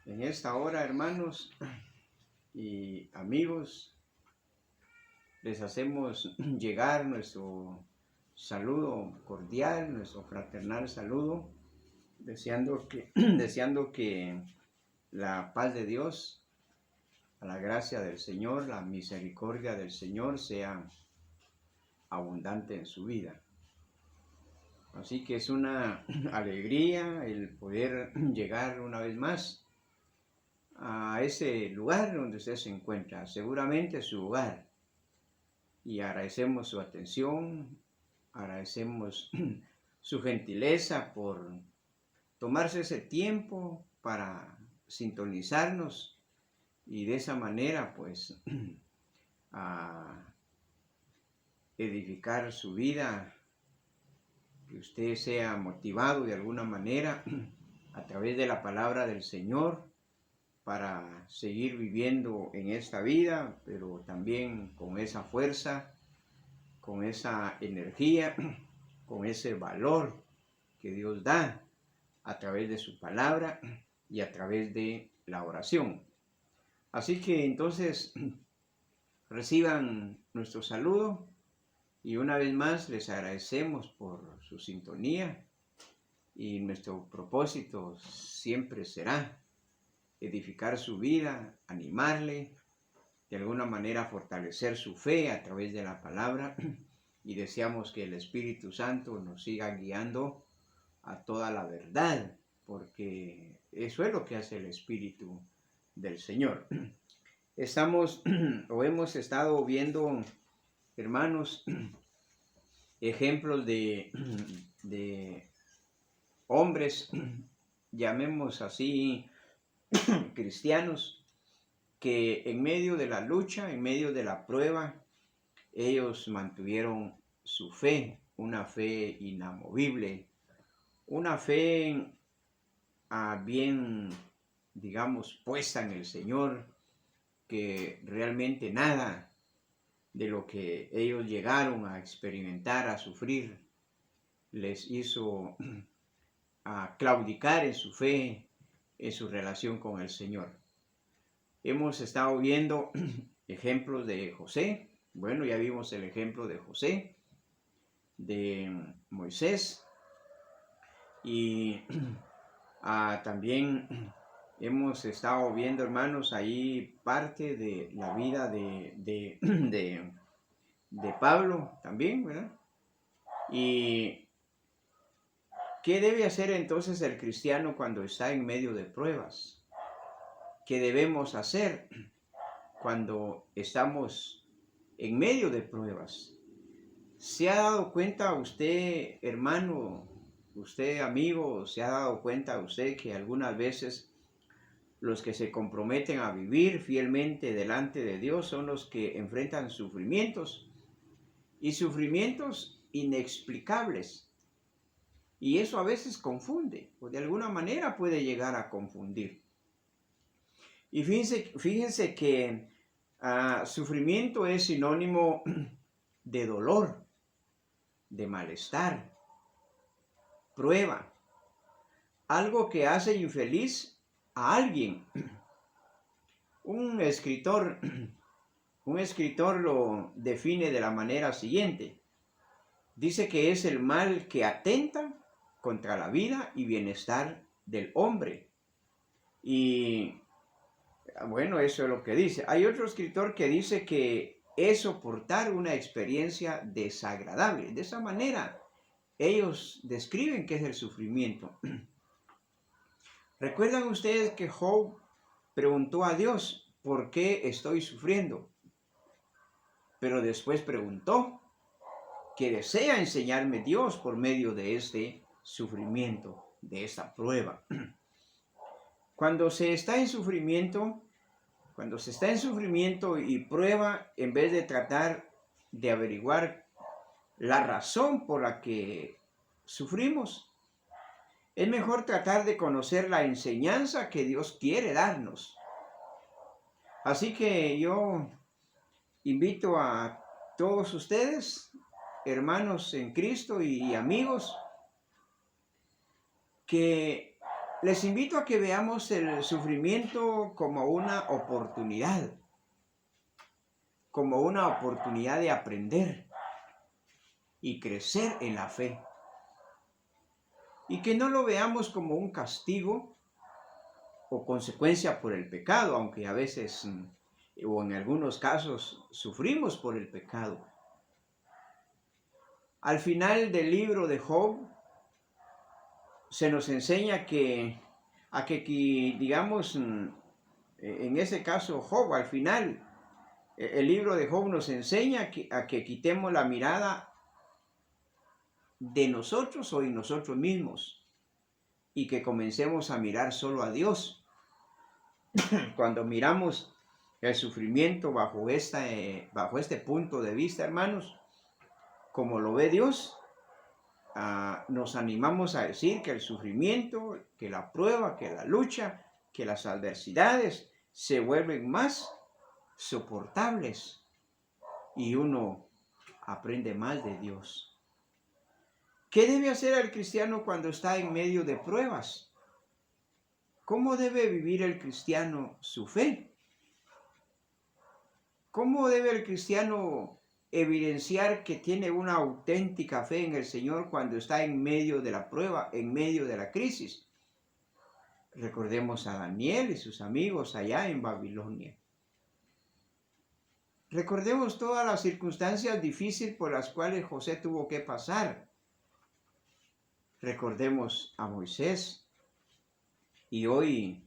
En esta hora, hermanos y amigos, les hacemos llegar nuestro saludo cordial, nuestro fraternal saludo, deseando que la paz de Dios, la gracia del Señor, la misericordia del Señor sea abundante en su vida. Así que es una alegría el poder llegar una vez más a ese lugar donde usted se encuentra, seguramente su hogar. Y agradecemos su atención, agradecemos su gentileza por tomarse ese tiempo para sintonizarnos y de esa manera pues a edificar su vida, que usted sea motivado de alguna manera a través de la palabra del Señor para seguir viviendo en esta vida, pero también con esa fuerza, con esa energía, con ese valor que Dios da a través de su palabra y a través de la oración. Así que entonces reciban nuestro saludo y una vez más les agradecemos por su sintonía y nuestro propósito siempre será edificar su vida, animarle, de alguna manera fortalecer su fe a través de la palabra, y deseamos que el Espíritu Santo nos siga guiando a toda la verdad, porque eso es lo que hace el Espíritu del Señor. Hemos estado viendo, hermanos, ejemplos de hombres, llamemos así, cristianos, que en medio de la lucha, en medio de la prueba, ellos mantuvieron su fe, una fe inamovible, una fe bien, digamos, puesta en el Señor, que realmente nada de lo que ellos llegaron a experimentar, a sufrir, les hizo a claudicar en su fe, en su relación con el Señor. Hemos estado viendo ejemplos de José. Bueno, ya vimos el ejemplo de José, de Moisés, y también hemos estado viendo, hermanos, ahí parte de la vida de Pablo también, ¿verdad? Y ¿qué debe hacer entonces el cristiano cuando está en medio de pruebas? ¿Qué debemos hacer cuando estamos en medio de pruebas? ¿Se ha dado cuenta usted, hermano, usted, amigo, se ha dado cuenta usted que algunas veces los que se comprometen a vivir fielmente delante de Dios son los que enfrentan sufrimientos, y sufrimientos inexplicables? Y eso a veces confunde, o de alguna manera puede llegar a confundir. Y fíjense que sufrimiento es sinónimo de dolor, de malestar, prueba, algo que hace infeliz a alguien. Un escritor lo define de la manera siguiente. Dice que es el mal que atenta contra la vida y bienestar del hombre. Y bueno, eso es lo que dice. Hay otro escritor que dice que es soportar una experiencia desagradable. De esa manera, ellos describen qué es el sufrimiento. ¿Recuerdan ustedes que Job preguntó a Dios, ¿por qué estoy sufriendo? Pero después preguntó, ¿qué desea enseñarme Dios por medio de este sufrimiento, de esta prueba? Cuando se está en sufrimiento y prueba, en vez de tratar de averiguar la razón por la que sufrimos, es mejor tratar de conocer la enseñanza que Dios quiere darnos. Así que yo invito a todos ustedes, hermanos en Cristo y amigos, que les invito a que veamos el sufrimiento como una oportunidad de aprender y crecer en la fe. Y que no lo veamos como un castigo o consecuencia por el pecado, aunque a veces o en algunos casos sufrimos por el pecado. Al final del libro de Job se nos enseña digamos, en ese caso Job, al final, el libro de Job nos enseña a que quitemos la mirada de nosotros o en nosotros mismos y que comencemos a mirar solo a Dios. Cuando miramos el sufrimiento bajo este punto de vista, hermanos, como lo ve Dios, nos animamos a decir que el sufrimiento, que la prueba, que la lucha, que las adversidades se vuelven más soportables y uno aprende más de Dios. ¿Qué debe hacer el cristiano cuando está en medio de pruebas? ¿Cómo debe vivir el cristiano su fe? ¿Cómo debe el cristiano evidenciar que tiene una auténtica fe en el Señor cuando está en medio de la prueba, en medio de la crisis? Recordemos a Daniel y sus amigos allá en Babilonia. Recordemos todas las circunstancias difíciles por las cuales José tuvo que pasar. Recordemos a Moisés. Y hoy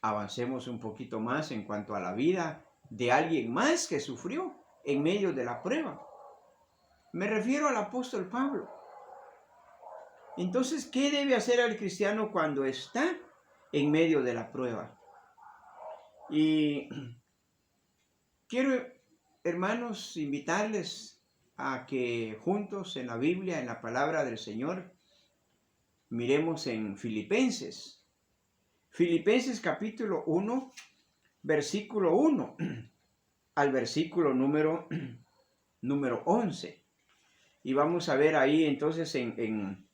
avancemos un poquito más en cuanto a la vida de alguien más que sufrió en medio de la prueba. Me refiero al apóstol Pablo. Entonces, ¿qué debe hacer el cristiano cuando está en medio de la prueba? Y quiero, hermanos, invitarles a que juntos en la Biblia, en la palabra del Señor, miremos en Filipenses. Filipenses capítulo 1, versículo 1 al versículo número 11. Y vamos a ver ahí entonces en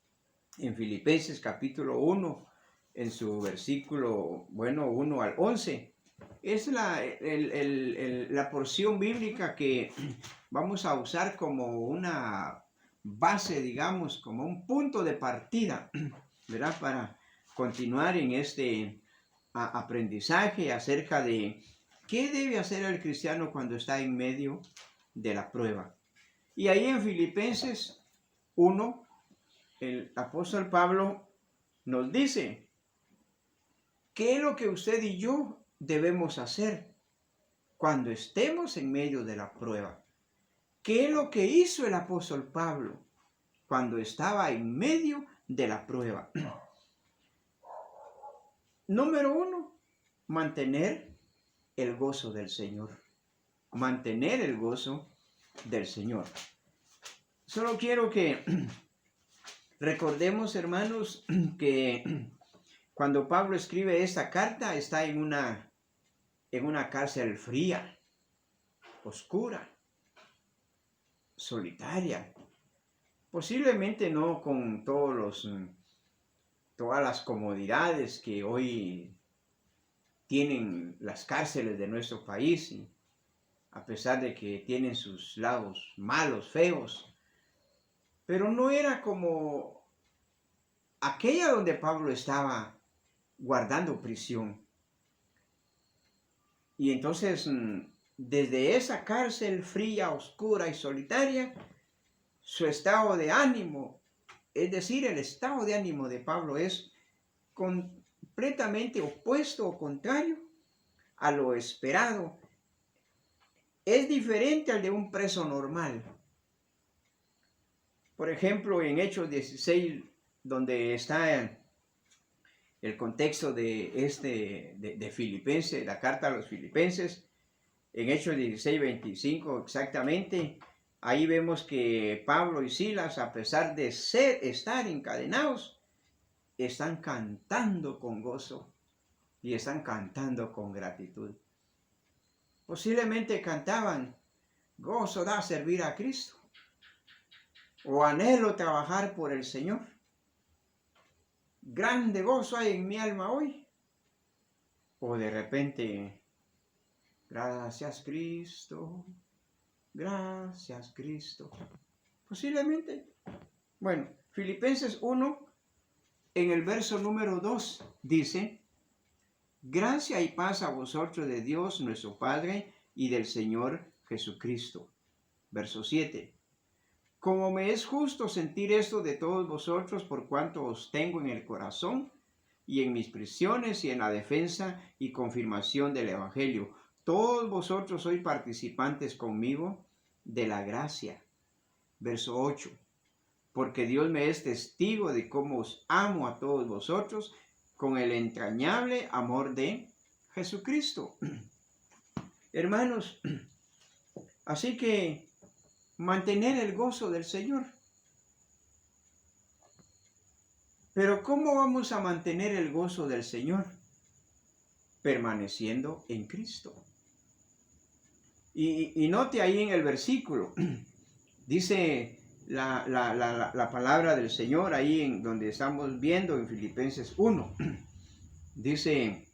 Filipenses capítulo 1, en su versículo, 1 al 11. Es la porción bíblica que vamos a usar como una base, digamos, como un punto de partida, ¿verdad? Para continuar en este aprendizaje acerca de qué debe hacer el cristiano cuando está en medio de la prueba. Y ahí en Filipenses 1, el apóstol Pablo nos dice, ¿qué es lo que usted y yo debemos hacer cuando estemos en medio de la prueba? ¿Qué es lo que hizo el apóstol Pablo cuando estaba en medio de la prueba? Número 1, mantener el gozo del Señor. Mantener el gozo del Señor. Solo quiero que recordemos, hermanos, que cuando Pablo escribe esta carta está en una cárcel fría, oscura, solitaria. Posiblemente no con todas las comodidades que hoy tienen las cárceles de nuestro país, a pesar de que tienen sus lados malos, feos, pero no era como aquella donde Pablo estaba guardando prisión. Y entonces, desde esa cárcel fría, oscura y solitaria, su estado de ánimo, es decir, el estado de ánimo de Pablo es completamente opuesto o contrario a lo esperado. Es diferente al de un preso normal. Por ejemplo, en Hechos 16, donde está el contexto de Filipenses, la carta a los Filipenses, en Hechos 16, 25 exactamente, ahí vemos que Pablo y Silas, a pesar de estar encadenados, están cantando con gozo y están cantando con gratitud. Posiblemente cantaban, gozo da servir a Cristo, o anhelo trabajar por el Señor. grande gozo hay en mi alma hoy. O de repente, gracias Cristo, gracias Cristo. Posiblemente. Bueno, Filipenses 1, en el verso número 2, dice, gracia y paz a vosotros de Dios nuestro Padre y del Señor Jesucristo. Verso 7. Como me es justo sentir esto de todos vosotros por cuanto os tengo en el corazón y en mis prisiones y en la defensa y confirmación del Evangelio. Todos vosotros sois participantes conmigo de la gracia. Verso 8. Porque Dios me es testigo de cómo os amo a todos vosotros con el entrañable amor de Jesucristo. Hermanos, así que mantener el gozo del Señor. Pero ¿cómo vamos a mantener el gozo del Señor? Permaneciendo en Cristo. Y note ahí en el versículo, dice la palabra del Señor ahí en donde estamos viendo en Filipenses 1. Dice,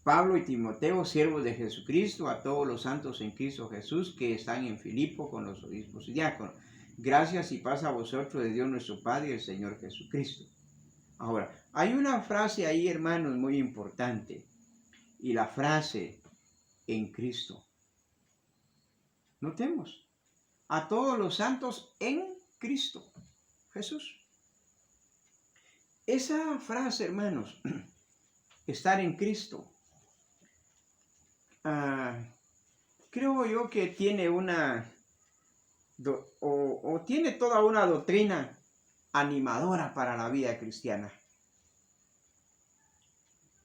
Pablo y Timoteo, siervos de Jesucristo, a todos los santos en Cristo Jesús que están en Filipo con los obispos y diáconos. Gracias y paz a vosotros de Dios nuestro Padre y el Señor Jesucristo. Ahora, hay una frase ahí, hermanos, muy importante. Y la frase, en Cristo. Notemos, a todos los santos en Cristo Jesús. Esa frase, hermanos, estar en Cristo, creo yo que tiene tiene toda una doctrina animadora para la vida cristiana.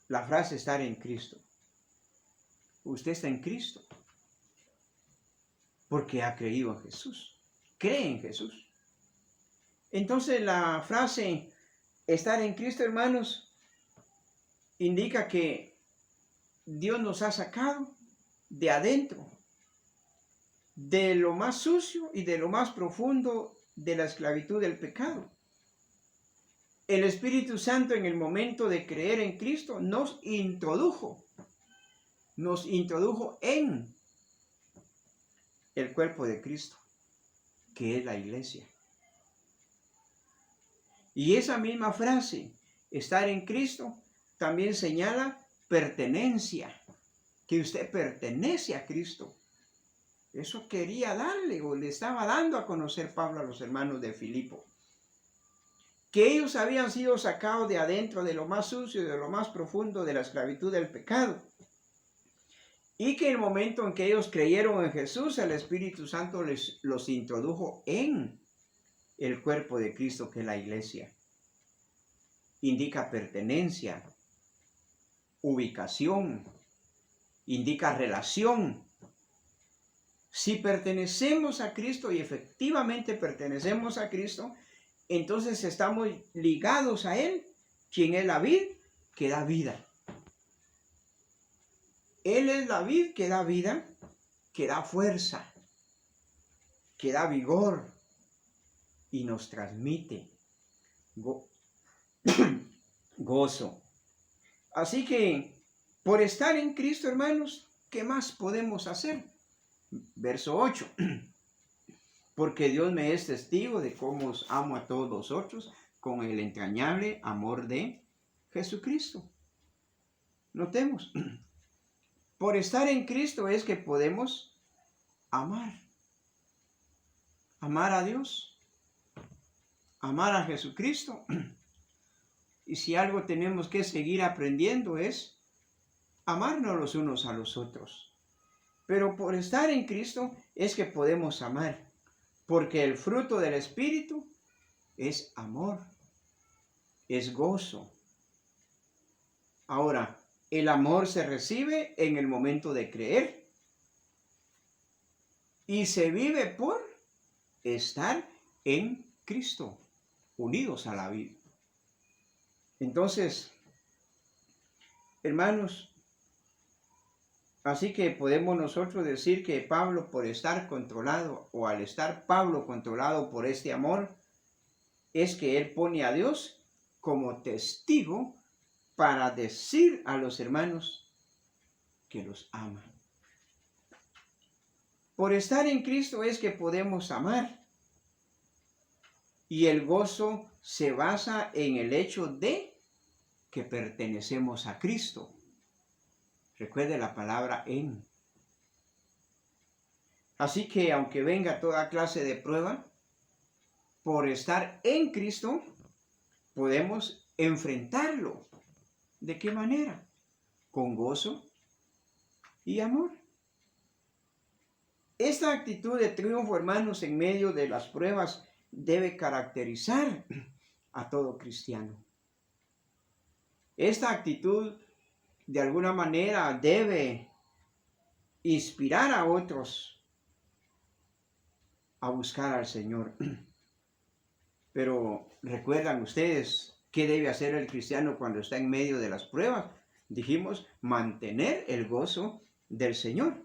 La frase estar en Cristo. Usted está en Cristo porque ha creído en Jesús, cree en Jesús. Entonces la frase estar en Cristo, hermanos, indica que Dios nos ha sacado de adentro, de lo más sucio y de lo más profundo de la esclavitud del pecado. El Espíritu Santo, en el momento de creer en Cristo, nos introdujo en el cuerpo de Cristo, que es la iglesia. Y esa misma frase, estar en Cristo, también señala pertenencia, que usted pertenece a Cristo. Eso quería darle, o le estaba dando a conocer Pablo a los hermanos de Filipo. Que ellos habían sido sacados de adentro, de lo más sucio, de lo más profundo de la esclavitud del pecado. Y que en el momento en que ellos creyeron en Jesús, el Espíritu Santo los introdujo en el cuerpo de Cristo, que es la iglesia. Indica pertenencia, ubicación, indica relación. Si pertenecemos a Cristo y efectivamente pertenecemos a Cristo, entonces estamos ligados a Él, quien es la vid que da vida. Él es la vid que da vida, que da fuerza, que da vigor y nos transmite gozo. Así que, por estar en Cristo, hermanos, ¿qué más podemos hacer? Verso 8. Porque Dios me es testigo de cómo os amo a todos vosotros con el entrañable amor de Jesucristo. Notemos, por estar en Cristo es que podemos amar. Amar a Dios, amar a Jesucristo. Y si algo tenemos que seguir aprendiendo es amarnos los unos a los otros. Pero por estar en Cristo es que podemos amar. Porque el fruto del Espíritu es amor, es gozo. Ahora, el amor se recibe en el momento de creer y se vive por estar en Cristo, unidos a la vida. Entonces, hermanos, así que podemos nosotros decir que Pablo, por estar controlado, o al estar Pablo controlado por este amor, es que él pone a Dios como testigo para decir a los hermanos que los ama. Por estar en Cristo es que podemos amar. Y el gozo se basa en el hecho de que pertenecemos a Cristo. Recuerde la palabra en. Así que aunque venga toda clase de prueba, por estar en Cristo, podemos enfrentarlo. ¿De qué manera? Con gozo y amor. Esta actitud de triunfo, hermanos, en medio de las pruebas, debe caracterizar a todo cristiano. Esta actitud, de alguna manera, debe inspirar a otros a buscar al Señor. Pero ¿recuerdan ustedes qué debe hacer el cristiano cuando está en medio de las pruebas? Dijimos, mantener el gozo del Señor.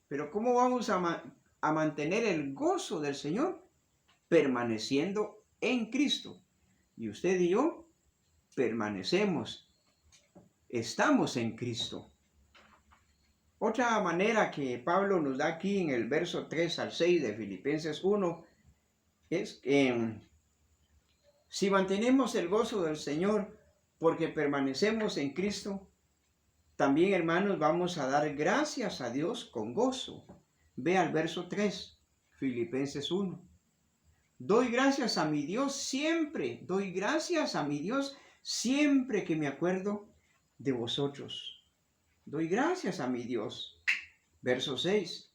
Pero ¿cómo vamos a mantener el gozo del Señor? Permaneciendo en Cristo. Y usted y yo permanecemos, estamos en Cristo. Otra manera que Pablo nos da aquí en el verso 3 al 6 de Filipenses 1 es que si mantenemos el gozo del Señor porque permanecemos en Cristo, también, hermanos, vamos a dar gracias a Dios con gozo. Ve al verso 3, Filipenses 1. Doy gracias a mi Dios siempre, doy gracias a mi Dios siempre que me acuerdo de vosotros. Doy gracias a mi Dios. Verso 6.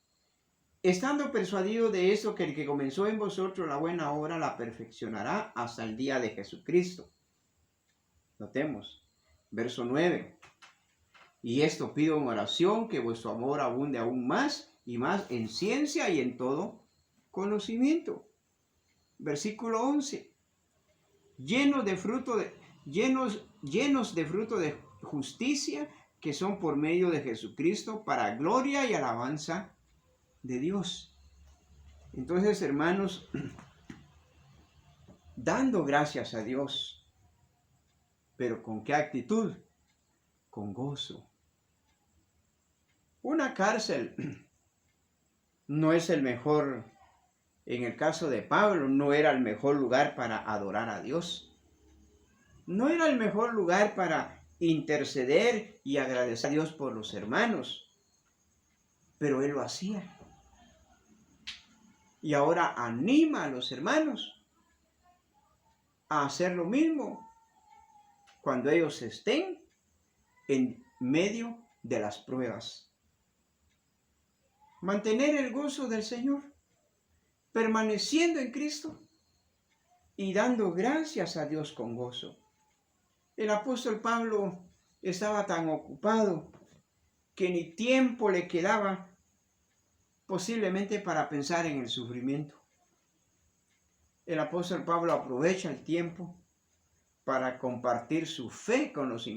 Estando persuadido de eso, que el que comenzó en vosotros la buena obra la perfeccionará hasta el día de Jesucristo. Notemos. Verso 9. Y esto pido en oración, que vuestro amor abunde aún más y más en ciencia y en todo conocimiento. Versículo 11. Llenos de fruto de justicia, que son por medio de Jesucristo, para gloria y alabanza de Dios. Entonces, hermanos, dando gracias a Dios, pero ¿con qué actitud? Con gozo. Una cárcel no es el mejor, en el caso de Pablo, no era el mejor lugar para adorar a Dios. No era el mejor lugar para interceder y agradecer a Dios por los hermanos, pero él lo hacía. Y ahora anima a los hermanos a hacer lo mismo cuando ellos estén en medio de las pruebas. Mantener el gozo del Señor, permaneciendo en Cristo y dando gracias a Dios con gozo. El apóstol Pablo estaba tan ocupado que ni tiempo le quedaba posiblemente para pensar en el sufrimiento. El apóstol Pablo aprovecha el tiempo para compartir su fe con los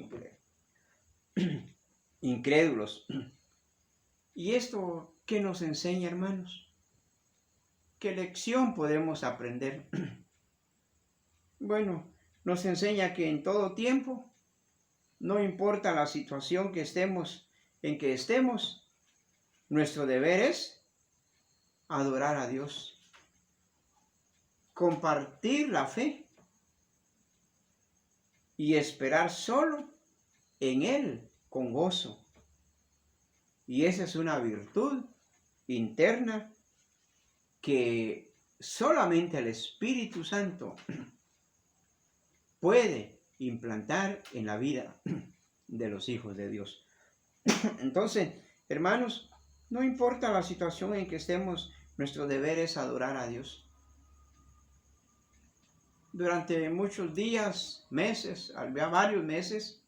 incrédulos. ¿Y esto qué nos enseña, hermanos? ¿Qué lección podemos aprender? Bueno, nos enseña que en todo tiempo, no importa la situación en que estemos, nuestro deber es adorar a Dios, compartir la fe y esperar solo en Él con gozo. Y esa es una virtud interna que solamente el Espíritu Santo puede implantar en la vida de los hijos de Dios. Entonces, hermanos, no importa la situación en que estemos, nuestro deber es adorar a Dios. Durante muchos días, meses, varios meses,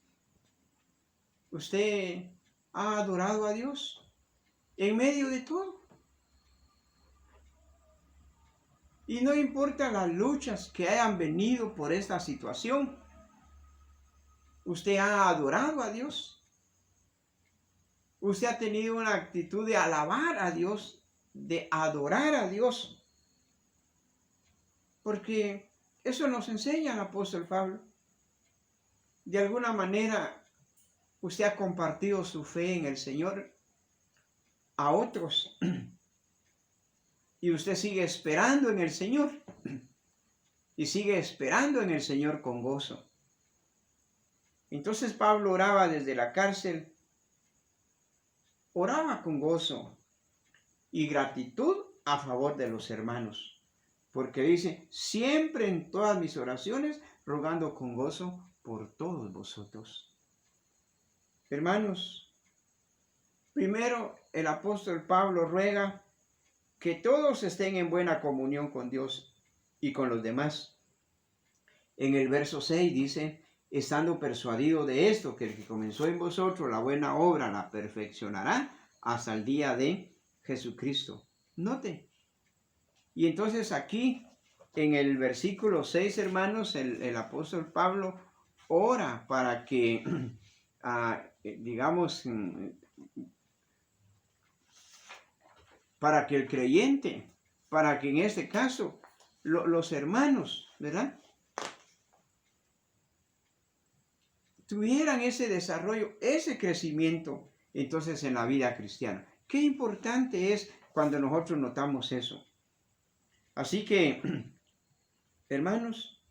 usted ha adorado a Dios en medio de todo. Y no importa las luchas que hayan venido por esta situación, usted ha adorado a Dios. Usted ha tenido una actitud de alabar a Dios, de adorar a Dios. Porque eso nos enseña el apóstol Pablo. de alguna manera usted ha compartido su fe en el Señor a otros y usted sigue esperando en el Señor y sigue esperando en el Señor con gozo. Entonces Pablo oraba desde la cárcel, oraba con gozo y gratitud a favor de los hermanos, porque dice, siempre en todas mis oraciones, rogando con gozo por todos vosotros. Hermanos, primero el apóstol Pablo ruega que todos estén en buena comunión con Dios y con los demás. En el verso 6 dice, estando persuadido de esto, que el que comenzó en vosotros la buena obra la perfeccionará hasta el día de Jesucristo. Note. Y entonces aquí, en el versículo 6, hermanos, el apóstol Pablo ora para que, digamos, para que el creyente, para que en este caso los hermanos, ¿verdad?, tuvieran ese desarrollo, ese crecimiento, entonces en la vida cristiana. Qué importante es cuando nosotros notamos eso. Así que, hermanos,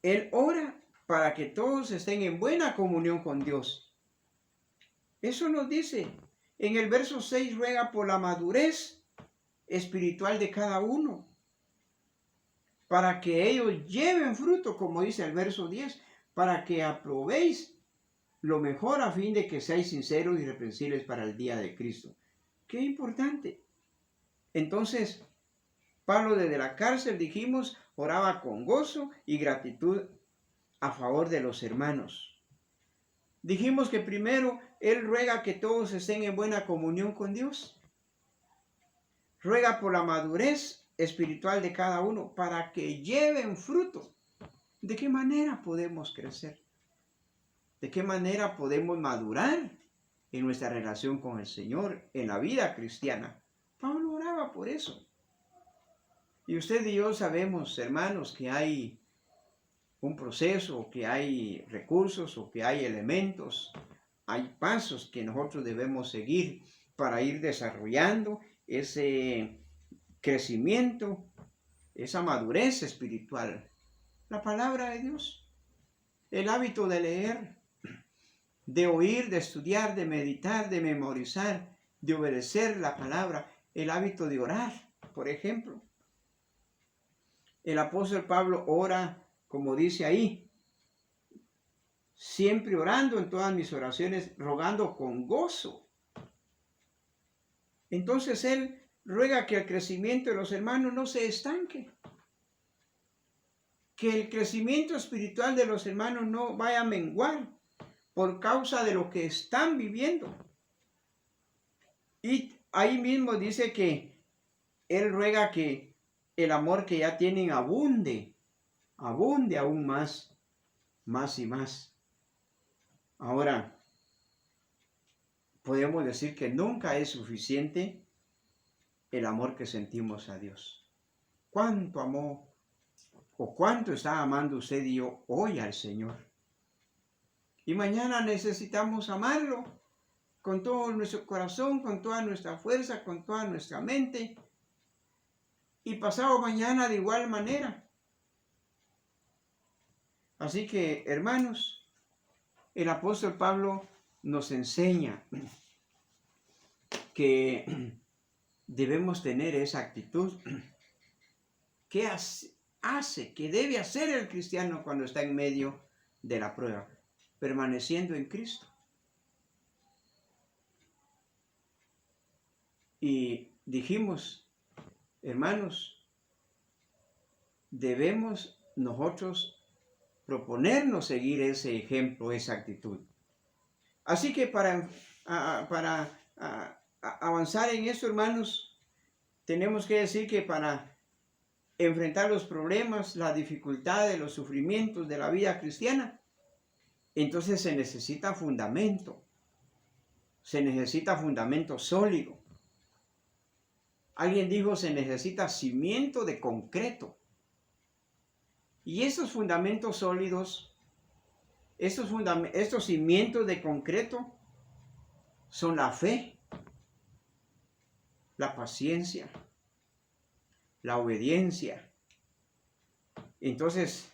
él ora para que todos estén en buena comunión con Dios. Eso nos dice. En el verso 6 ruega por la madurez espiritual de cada uno, para que ellos lleven fruto, como dice el verso 10, para que aprobéis lo mejor a fin de que seáis sinceros y irreprensibles para el día de Cristo. Qué importante. Entonces, Pablo desde la cárcel, dijimos, oraba con gozo y gratitud a favor de los hermanos. Dijimos que primero él ruega que todos estén en buena comunión con Dios. Ruega por la madurez espiritual de cada uno para que lleven fruto. ¿De qué manera podemos crecer? ¿De qué manera podemos madurar en nuestra relación con el Señor, en la vida cristiana? Pablo oraba por eso. Y usted y yo sabemos, hermanos, que hay un proceso, que hay recursos o que hay elementos, hay pasos que nosotros debemos seguir para ir desarrollando ese crecimiento, esa madurez espiritual. La palabra de Dios, el hábito de leer, de oír, de estudiar, de meditar, de memorizar, de obedecer la palabra, el hábito de orar, por ejemplo. El apóstol Pablo ora, como dice ahí, siempre orando en todas mis oraciones, rogando con gozo. Entonces él ruega que el crecimiento de los hermanos no se estanque, que el crecimiento espiritual de los hermanos no vaya a menguar por causa de lo que están viviendo. Y ahí mismo dice que él ruega que el amor que ya tienen abunde aún más y más. Ahora, podemos decir que nunca es suficiente el amor que sentimos a Dios. ¿Cuánto amó o cuánto está amando usted y yo hoy al Señor? Y mañana necesitamos amarlo con todo nuestro corazón, con toda nuestra fuerza, con toda nuestra mente. Y pasado mañana de igual manera. Así que, hermanos, el apóstol Pablo nos enseña que debemos tener esa actitud. ¿Qué hace? ¿Qué debe hacer el cristiano cuando está en medio de la prueba? Permaneciendo en Cristo. Y dijimos, hermanos, debemos nosotros proponernos seguir ese ejemplo, esa actitud. Así que para avanzar en esto, hermanos, tenemos que decir que para enfrentar los problemas, las dificultades, los sufrimientos de la vida cristiana, entonces se necesita fundamento sólido. Alguien dijo, se necesita cimiento de concreto. Y esos fundamentos sólidos estos cimientos de concreto son la fe, la paciencia, la obediencia. Entonces,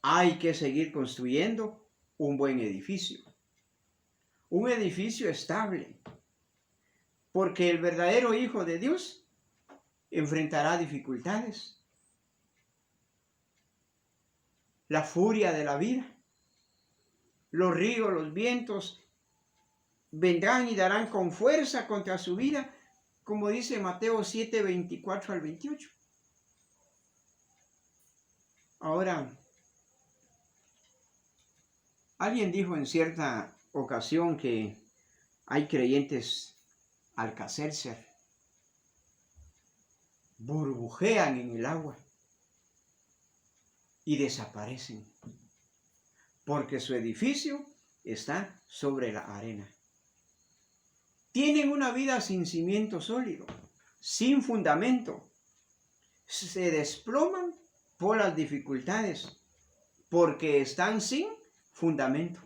hay que seguir construyendo un buen edificio. Un edificio estable. Porque el verdadero Hijo de Dios enfrentará dificultades. La furia de la vida. Los ríos, los vientos vendrán y darán con fuerza contra su vida, como dice Mateo 7, 24 al 28. Ahora, alguien dijo en cierta ocasión que hay creyentes Alka-Seltzer, burbujean en el agua y desaparecen, porque su edificio está sobre la arena. Tienen una vida sin cimiento sólido, sin fundamento. Se desploman por las dificultades, porque están sin fundamento.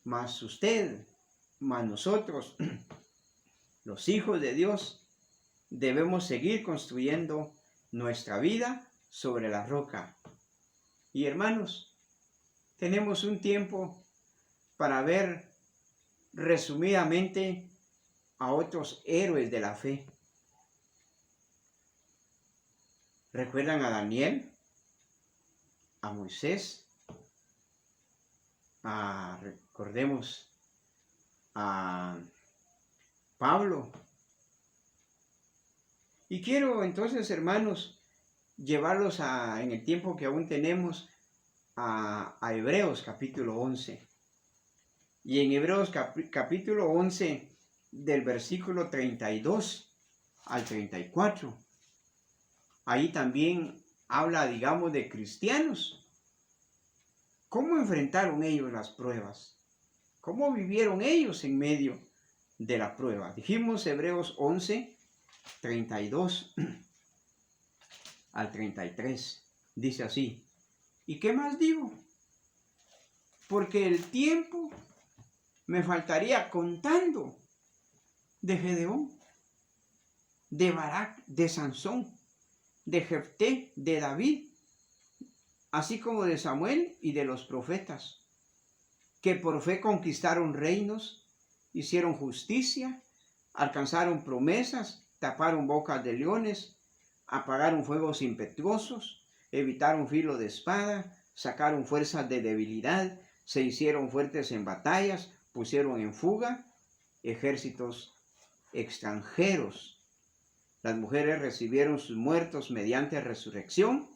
Mas usted, mas nosotros, los hijos de Dios, debemos seguir construyendo nuestra vida sobre la roca. Y hermanos, tenemos un tiempo para ver resumidamente a otros héroes de la fe. ¿Recuerdan a Daniel? A Moisés. Recordemos a Pablo. Y quiero entonces, hermanos, llevarlos en el tiempo que aún tenemos a Hebreos capítulo 11. Y en Hebreos capítulo 11, del versículo 32 al 34, ahí también habla, digamos, de cristianos. ¿Cómo enfrentaron ellos las pruebas? ¿Cómo vivieron ellos en medio de la prueba? Dijimos Hebreos 11, 32 al 33. Dice así: ¿y qué más digo? Porque el tiempo me faltaría contando de Gedeón, de Barak, de Sansón, de Jefté, de David, así como de Samuel y de los profetas, que por fe conquistaron reinos, hicieron justicia, alcanzaron promesas, taparon bocas de leones, apagaron fuegos impetuosos, evitaron filo de espada, sacaron fuerzas de debilidad, se hicieron fuertes en batallas, pusieron en fuga ejércitos extranjeros. Las mujeres recibieron sus muertos mediante resurrección,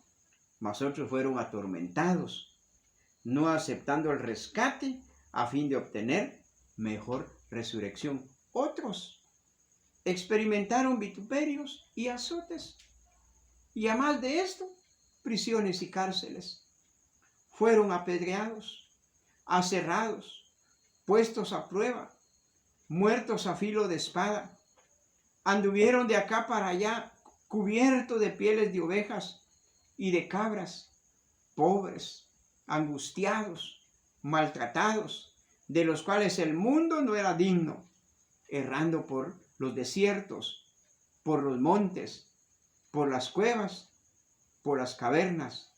mas otros fueron atormentados, no aceptando el rescate a fin de obtener mejor resurrección. Otros experimentaron vituperios y azotes, y además de esto, prisiones y cárceles. Fueron apedreados, aserrados, puestos a prueba, muertos a filo de espada. Anduvieron de acá para allá, cubiertos de pieles de ovejas y de cabras, pobres, angustiados, maltratados, de los cuales el mundo no era digno, errando por los desiertos, por los montes, por las cuevas, por las cavernas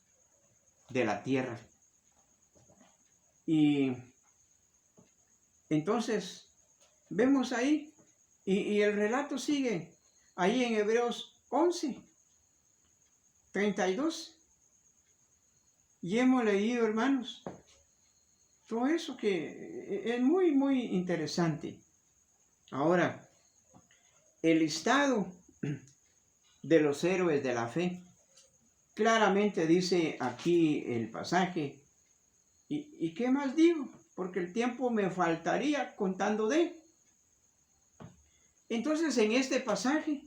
de la tierra. Y entonces vemos ahí, y el relato sigue ahí en Hebreos 11, 32. Y hemos leído, hermanos, todo eso que es muy, muy interesante. Ahora, el listado de los héroes de la fe, claramente dice aquí el pasaje, ¿y qué más digo? Porque el tiempo me faltaría contando de. Entonces, en este pasaje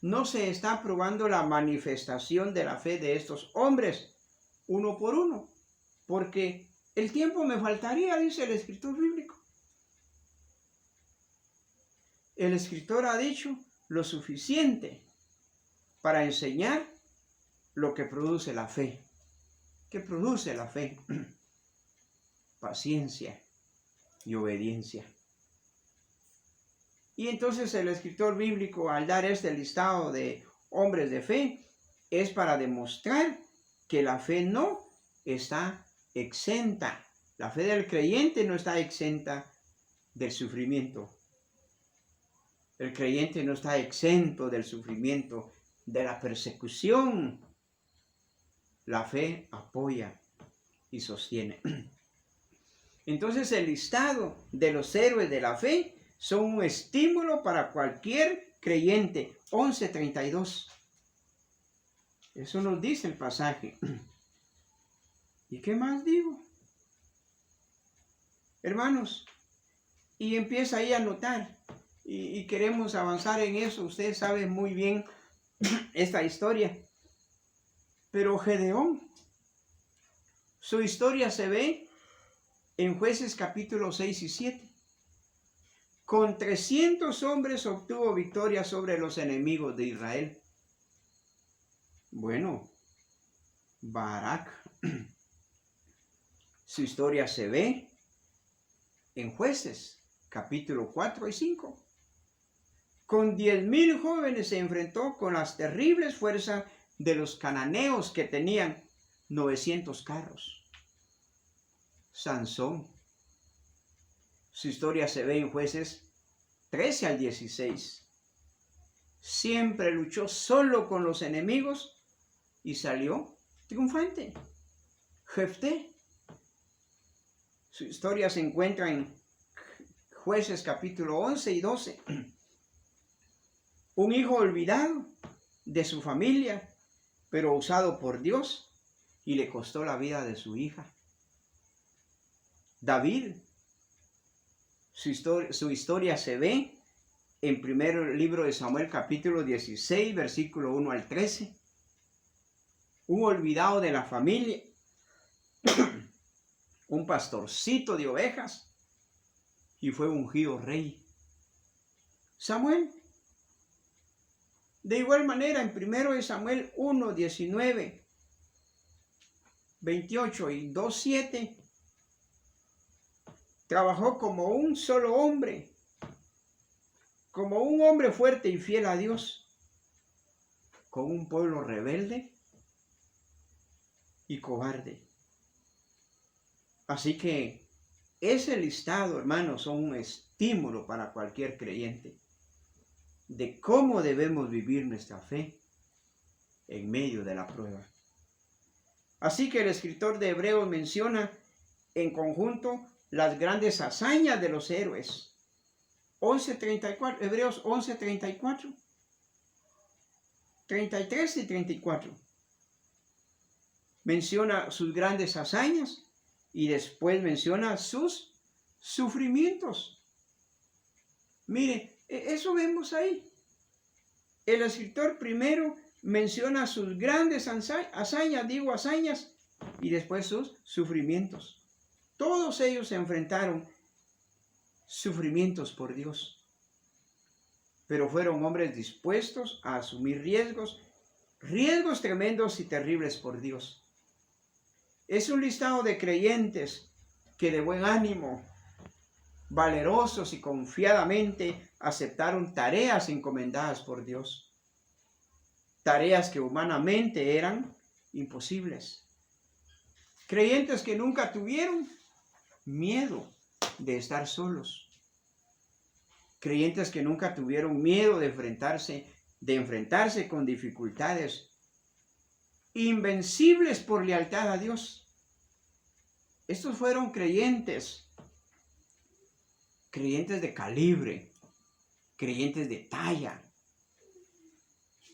no se está probando la manifestación de la fe de estos hombres, uno por uno, porque el tiempo me faltaría, dice el escritor bíblico. El escritor ha dicho lo suficiente para enseñar lo que produce la fe, ¿Qué produce la fe? Paciencia y obediencia. Y entonces el escritor bíblico, al dar este listado de hombres de fe, es para demostrar que la fe no está exenta. La fe del creyente no está exenta del sufrimiento. El creyente no está exento del sufrimiento, de la persecución. La fe apoya y sostiene. Entonces el listado de los héroes de la fe son un estímulo para cualquier creyente. 11:32. Eso nos dice el pasaje. ¿Y qué más digo? Hermanos, y empieza ahí a notar. Y queremos avanzar en eso. Ustedes saben muy bien esta historia. Pero Gedeón, su historia se ve en Jueces capítulo 6 y 7. Con 300 hombres obtuvo victoria sobre los enemigos de Israel. Bueno, Barak, su historia se ve en Jueces capítulo 4 y 5. Con 10,000 jóvenes se enfrentó con las terribles fuerzas de los cananeos que tenían 900 carros. Sansón, su historia se ve en Jueces 13 al 16. Siempre luchó solo con los enemigos y salió triunfante. Jefté, su historia se encuentra en Jueces capítulo 11 y 12. Un hijo olvidado de su familia, pero usado por Dios, y le costó la vida de su hija. David, su historia se ve en primer libro de Samuel capítulo 16, versículo 1 al 13. Un olvidado de la familia, un pastorcito de ovejas, y fue ungido rey. Samuel, de igual manera, en 1 Samuel 1, 19, 28 y 2, 7, trabajó como un solo hombre, como un hombre fuerte y fiel a Dios, con un pueblo rebelde y cobarde. Así que ese listado, hermanos, son un estímulo para cualquier creyente de cómo debemos vivir nuestra fe en medio de la prueba. Así que el escritor de Hebreos menciona en conjunto las grandes hazañas de los héroes. 11:34, Hebreos 11:34, 33 y 34. Menciona sus grandes hazañas y después menciona sus sufrimientos. Mire, eso vemos ahí. El escritor primero menciona sus grandes hazañas, y después sus sufrimientos. Todos ellos se enfrentaron sufrimientos por Dios, pero fueron hombres dispuestos a asumir riesgos tremendos y terribles por Dios. Es un listado de creyentes que de buen ánimo, valerosos y confiadamente aceptaron tareas encomendadas por Dios. Tareas que humanamente eran imposibles. Creyentes que nunca tuvieron miedo de estar solos. Creyentes que nunca tuvieron miedo de enfrentarse con dificultades. Invencibles por lealtad a Dios. Estos fueron creyentes de calibre, creyentes de talla.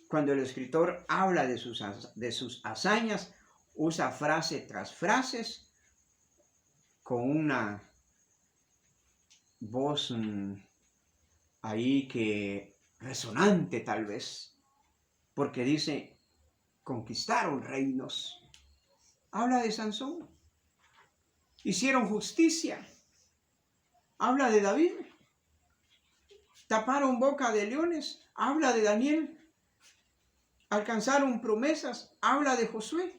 Cuando el escritor habla de sus hazañas, usa frase tras frases con una voz ahí que resonante tal vez, porque dice, conquistaron reinos. Habla de Sansón. Hicieron justicia. Habla de David. Taparon boca de leones. Habla de Daniel. Alcanzaron promesas. Habla de Josué.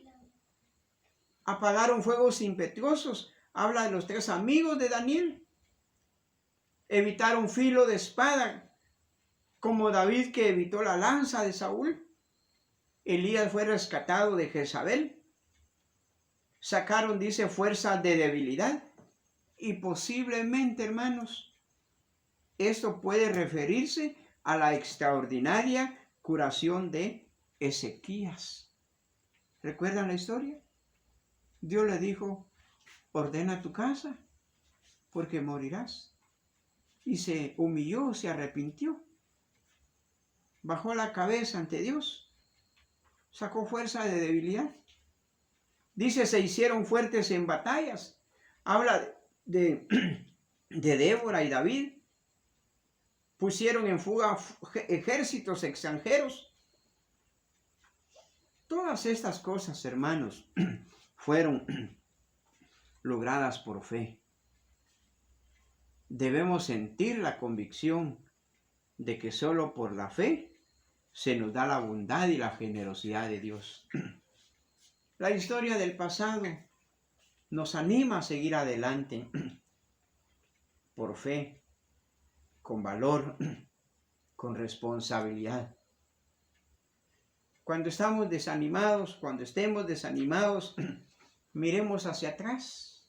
apagaron fuegos impetuosos. Habla de los 3 amigos de Daniel. Evitaron filo de espada, como David que evitó la lanza de Saúl. Elías fue rescatado de Jezabel. Sacaron, dice, fuerza de debilidad. Y posiblemente, hermanos, esto puede referirse a la extraordinaria curación de Ezequías. ¿Recuerdan la historia? Dios le dijo, ordena tu casa, porque morirás. Y se humilló, se arrepintió. Bajó la cabeza ante Dios. Sacó fuerza de debilidad. Dice, se hicieron fuertes en batallas. Habla de Débora y David. Pusieron en fuga ejércitos extranjeros. Todas estas cosas, hermanos, fueron logradas por fe. Debemos sentir la convicción de que solo por la fe se nos da la bondad y la generosidad de Dios. La historia del pasado nos anima a seguir adelante por fe, con valor, con responsabilidad. Cuando estamos desanimados, cuando estemos desanimados, miremos hacia atrás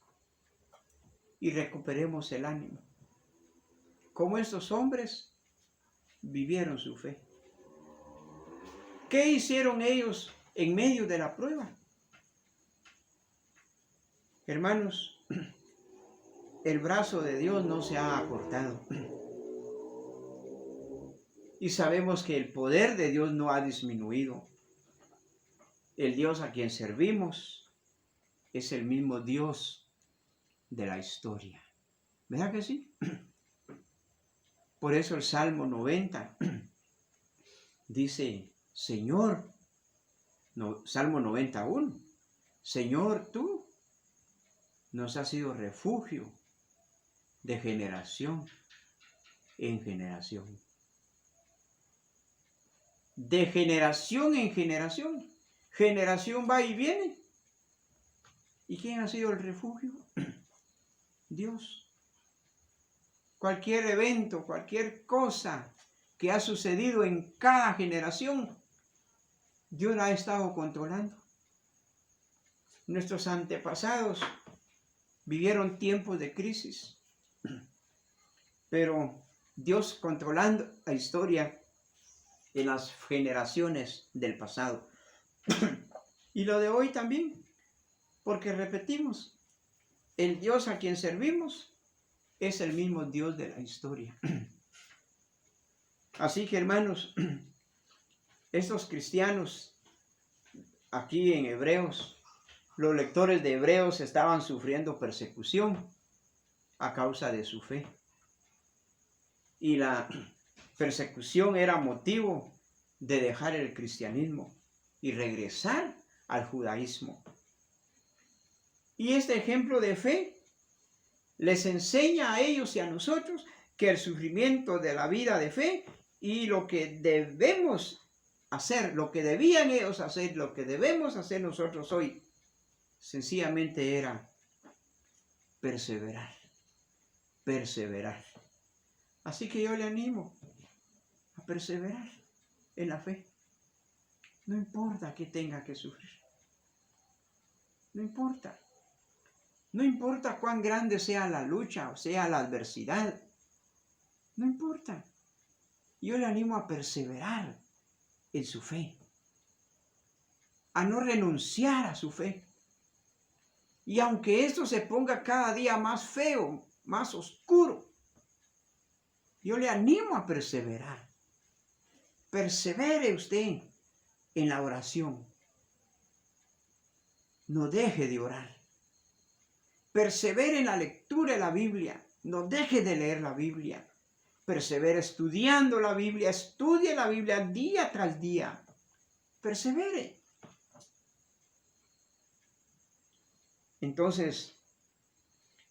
y recuperemos el ánimo. Como estos hombres vivieron su fe. ¿Qué hicieron ellos en medio de la prueba? Hermanos, el brazo de Dios no se ha acortado. Y sabemos que el poder de Dios no ha disminuido. El Dios a quien servimos es el mismo Dios de la historia. ¿Verdad que sí? Por eso el Salmo 90 dice, Señor, Salmo 91, Señor, tú nos has sido refugio de generación en generación. De generación en generación. Generación va y viene. ¿Y quién ha sido el refugio? Dios. Cualquier evento, cualquier cosa que ha sucedido en cada generación, Dios la ha estado controlando. Nuestros antepasados vivieron tiempos de crisis, pero Dios controlando la historia en las generaciones del pasado. Y lo de hoy también, porque repetimos, el Dios a quien servimos es el mismo Dios de la historia. Así que, hermanos, estos cristianos aquí en Hebreos, los lectores de Hebreos estaban sufriendo persecución a causa de su fe. Y la persecución era motivo de dejar el cristianismo y regresar al judaísmo. Y este ejemplo de fe les enseña a ellos y a nosotros que el sufrimiento de la vida de fe y lo que debemos hacer, lo que debían ellos hacer, lo que debemos hacer nosotros hoy, sencillamente era perseverar, perseverar. Así que yo le animo a perseverar en la fe. No importa que tenga que sufrir. No importa. No importa cuán grande sea la lucha o sea la adversidad. No importa. Yo le animo a perseverar en su fe. A no renunciar a su fe. Y aunque esto se ponga cada día más feo, más oscuro, yo le animo a perseverar. Persevere usted en la oración. No deje de orar. Persevere en la lectura de la Biblia. No deje de leer la Biblia. Persevere estudiando la Biblia. Estudie la Biblia día tras día. Persevere. Entonces,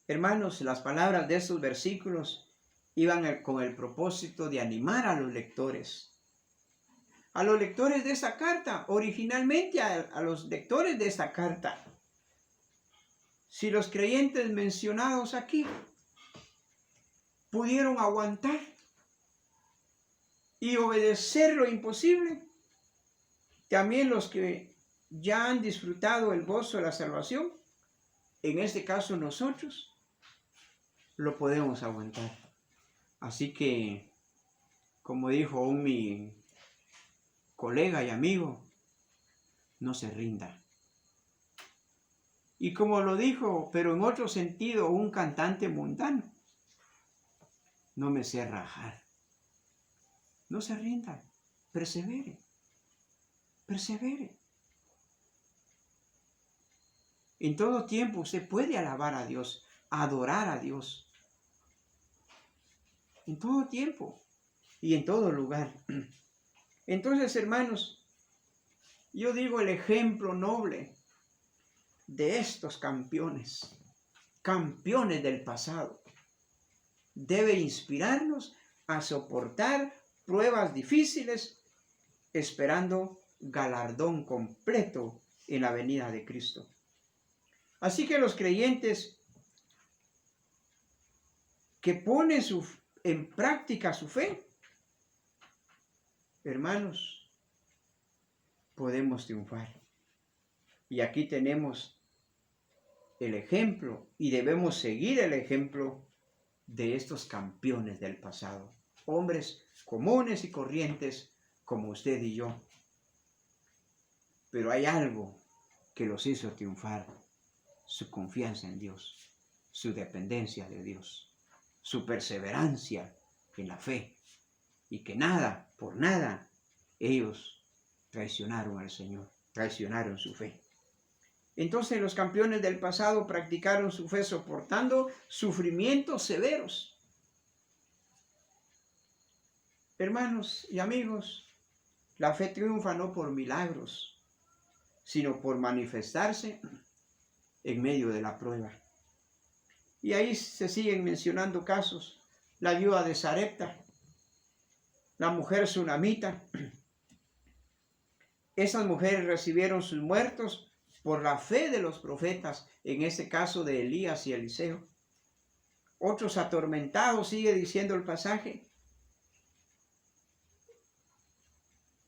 hermanos, las palabras de estos versículos iban con el propósito de animar a los lectores. A los lectores de esta carta, originalmente a los lectores de esta carta. si los creyentes mencionados aquí pudieron aguantar y obedecer lo imposible, también los que ya han disfrutado el gozo de la salvación, en este caso nosotros, lo podemos aguantar. Así que, como dijo mi colega y amigo, no se rinda. Y como lo dijo, pero en otro sentido, un cantante mundano, no me sé rajar. No se rinda, persevere, persevere. En todo tiempo usted puede alabar a Dios, adorar a Dios. En todo tiempo y en todo lugar. Entonces, hermanos, yo digo el ejemplo noble de estos campeones, campeones del pasado, debe inspirarnos a soportar pruebas difíciles, esperando galardón completo en la venida de Cristo. Así que los creyentes que ponen en práctica su fe, hermanos, podemos triunfar. Y aquí tenemos el ejemplo y debemos seguir el ejemplo de estos campeones del pasado, hombres comunes y corrientes como usted y yo. Pero hay algo que los hizo triunfar: su confianza en Dios, su dependencia de Dios, su perseverancia en la fe, y que nada, por nada, ellos traicionaron al Señor, traicionaron su fe. Entonces los campeones del pasado practicaron su fe soportando sufrimientos severos. Hermanos y amigos, la fe triunfa no por milagros, sino por manifestarse en medio de la prueba. Y ahí se siguen mencionando casos: la viuda de Sarepta, la mujer sunamita. Esas mujeres recibieron sus muertos por la fe de los profetas, en este caso de Elías y Eliseo. Otros atormentados, sigue diciendo el pasaje,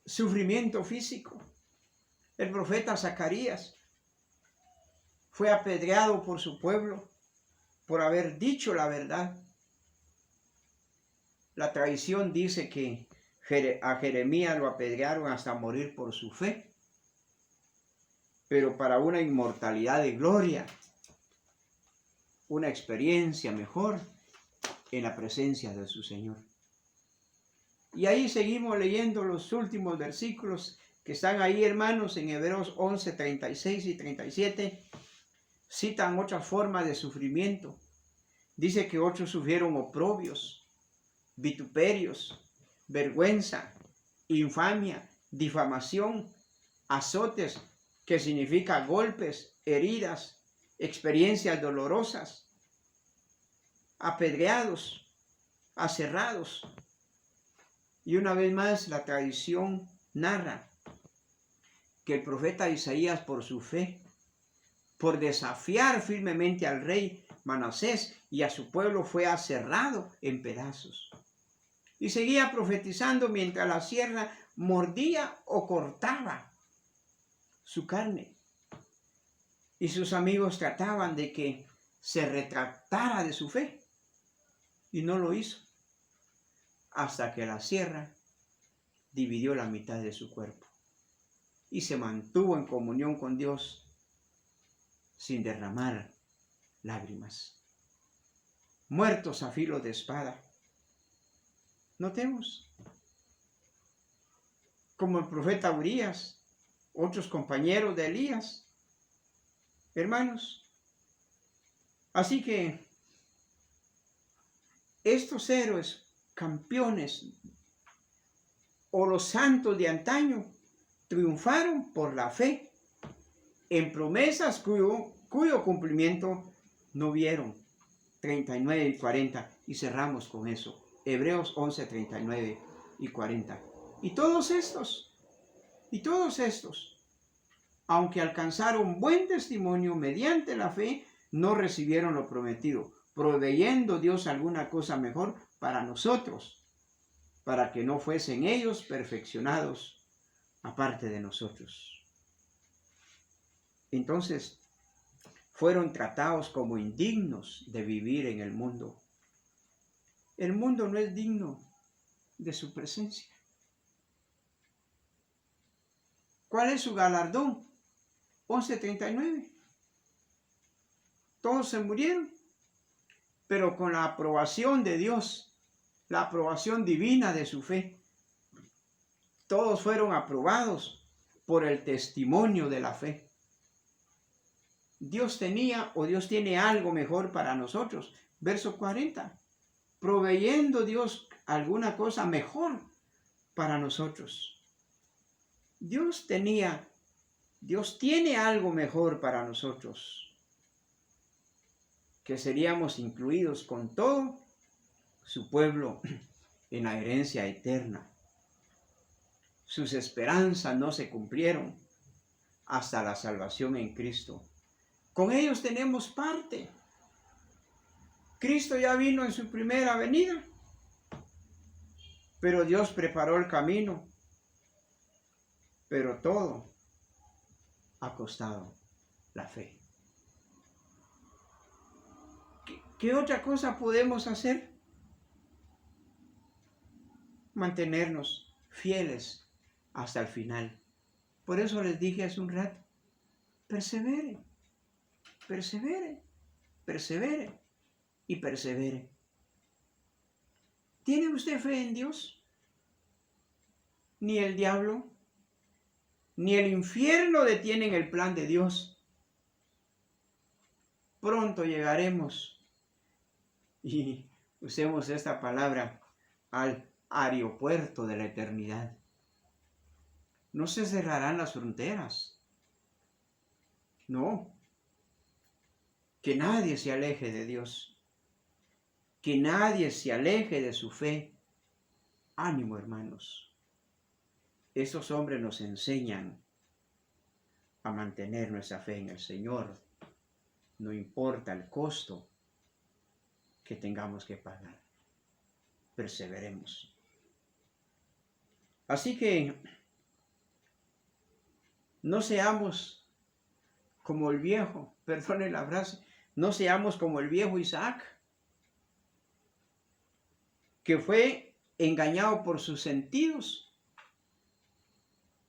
sufrimiento físico. El profeta Zacarías fue apedreado por su pueblo por haber dicho la verdad. La tradición dice que a Jeremías lo apedrearon hasta morir por su fe, pero para una inmortalidad de gloria, una experiencia mejor en la presencia de su Señor. Y ahí seguimos leyendo los últimos versículos que están ahí, hermanos, en Hebreos 11, 36 y 37. Citan otras formas de sufrimiento. Dice que otros sufrieron oprobios, vituperios, vergüenza, infamia, difamación, azotes, que significa golpes, heridas, experiencias dolorosas, apedreados, aserrados. Y una vez más la tradición narra que el profeta Isaías, por su fe, por desafiar firmemente al rey Manasés y a su pueblo, fue aserrado en pedazos. Y seguía profetizando mientras la sierra mordía o cortaba su carne. Y sus amigos trataban de que se retractara de su fe, y no lo hizo, hasta que la sierra dividió la mitad de su cuerpo y se mantuvo en comunión con Dios sin derramar lágrimas. Muertos a filo de espada. Notemos, como el profeta Urías, otros compañeros de Elías, hermanos. Así que estos héroes, campeones, o los santos de antaño, triunfaron por la fe en promesas cuyo cumplimiento no vieron. 39 y 40, y cerramos con eso. Hebreos 11, 39 y 40. Y todos estos, aunque alcanzaron buen testimonio mediante la fe, no recibieron lo prometido, proveyendo Dios alguna cosa mejor para nosotros, para que no fuesen ellos perfeccionados aparte de nosotros. Entonces, fueron tratados como indignos de vivir en el mundo. El mundo no es digno de su presencia. ¿Cuál es su galardón? 11:39. Todos se murieron, pero con la aprobación de Dios, la aprobación divina de su fe. Todos fueron aprobados por el testimonio de la fe. Dios tenía o Dios tiene algo mejor para nosotros. Verso 40. Proveyendo Dios alguna cosa mejor para nosotros. Dios tiene algo mejor para nosotros, que seríamos incluidos con todo su pueblo en la herencia eterna. Sus esperanzas no se cumplieron hasta la salvación en Cristo. Con ellos tenemos parte. Cristo ya vino en su primera venida, pero Dios preparó el camino. Pero todo ha costado la fe. ¿Qué otra cosa podemos hacer? Mantenernos fieles hasta el final. Por eso les dije hace un rato, persevere, persevere, persevere y persevere. ¿Tiene usted fe en Dios? Ni el diablo, ni el infierno detienen el plan de Dios. Pronto llegaremos, y usemos esta palabra, al aeropuerto de la eternidad. No se cerrarán las fronteras. No. Que nadie se aleje de Dios. Que nadie se aleje de su fe. Ánimo, hermanos. Esos hombres nos enseñan a mantener nuestra fe en el Señor. No importa el costo que tengamos que pagar. Perseveremos. Así que no seamos como el viejo, perdone la frase, no seamos como el viejo Isaac, que fue engañado por sus sentidos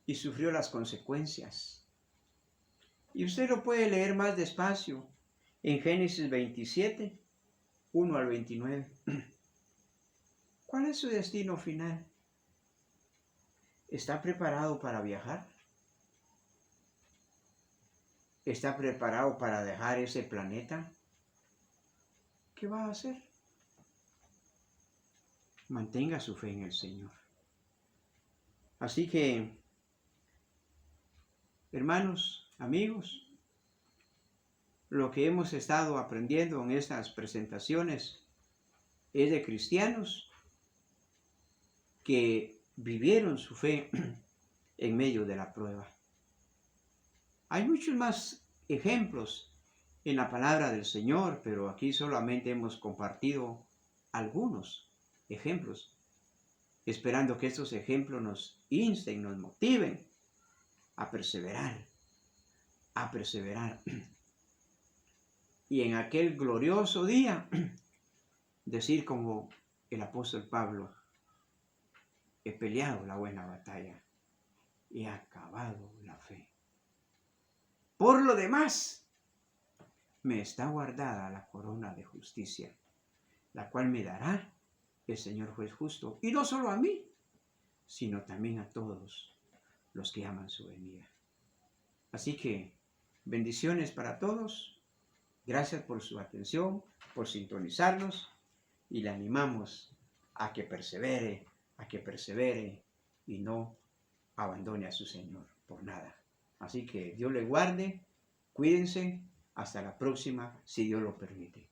y sufrió las consecuencias. Y usted lo puede leer más despacio en Génesis 27, 1 al 29. ¿Cuál es su destino final? ¿Está preparado para viajar? ¿Está preparado para dejar ese planeta? ¿Qué va a hacer? Mantenga su fe en el Señor. Así que, hermanos, amigos, lo que hemos estado aprendiendo en estas presentaciones es de cristianos que vivieron su fe en medio de la prueba. Hay muchos más ejemplos en la palabra del Señor, pero aquí solamente hemos compartido algunos ejemplos, esperando que estos ejemplos nos insten, nos motiven a perseverar, a perseverar. Y en aquel glorioso día, decir como el apóstol Pablo, he peleado la buena batalla, he acabado la fe. Por lo demás, me está guardada la corona de justicia, la cual me dará el Señor juez justo, y no solo a mí, sino también a todos los que aman su venida. Así que, bendiciones para todos, gracias por su atención, por sintonizarnos, y le animamos a que persevere y no abandone a su Señor por nada. Así que Dios le guarde, cuídense, hasta la próxima, si Dios lo permite.